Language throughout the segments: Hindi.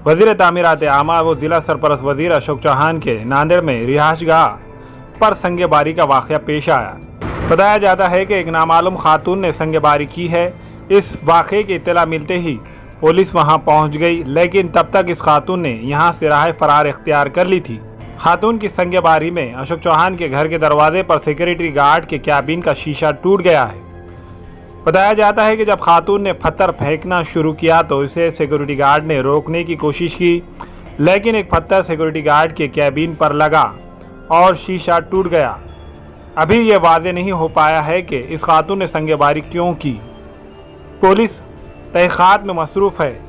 वजीर तामीरात आमा व जिला सरपरस्त वजीर अशोक चौहान के नांदेड़ में रिहायशगाह पर संगेबारी का वाक़या पेश आया। बताया जाता है कि एक नामालूम खातून ने संगेबारी की है। इस वाक़े की इत्तला मिलते ही पुलिस वहां पहुंच गई, लेकिन तब तक इस खातून ने यहां से राह फरार इख्तियार कर ली थी। खातून की संगेबारी में अशोक चौहान के घर के दरवाजे पर सिक्योरिटी गार्ड के कैबिन का शीशा टूट गया है। बताया जाता है कि जब खातून ने पत्थर फेंकना शुरू किया तो इसे सिक्योरिटी गार्ड ने रोकने की कोशिश की, लेकिन एक पत्थर सिक्योरिटी गार्ड के कैबिन पर लगा और शीशा टूट गया। अभी ये वाज़ेह नहीं हो पाया है कि इस खातून ने संगेबारी क्यों की। पुलिस तहक़ीक़ात में मसरूफ़ है।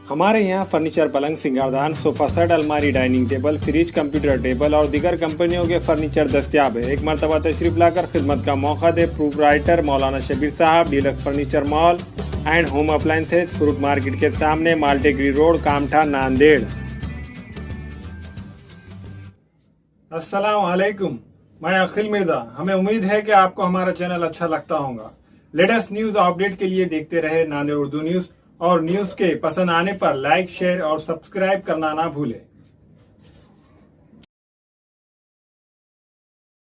हमारे यहाँ फर्नीचर, पलंग, सिंगारदान, सोफा सेट, अलमारी, dining table, fridge, computer table और दीगर कंपनियों के फर्नीचर दस्तियाब है। एक मरतबा तशरीफ लाकर खिदमत का मौका दे। प्रोप्राइटर मौलाना शबीर साहब, deluxe furniture mall and home appliances, fruit market के सामने, माल्टेगिरी रोड, कामठा, नांदेड़। अस्सलाम वालेकुम, मैं अखिल मिर्जा। हमें उम्मीद है कि आपको हमारा चैनल अच्छा लगता होगा। लेटेस्ट न्यूज अपडेट के लिए देखते रहे नांदेड़ उर्दू न्यूज, और न्यूज के पसंद आने पर लाइक, शेयर और सब्सक्राइब करना ना भूलें।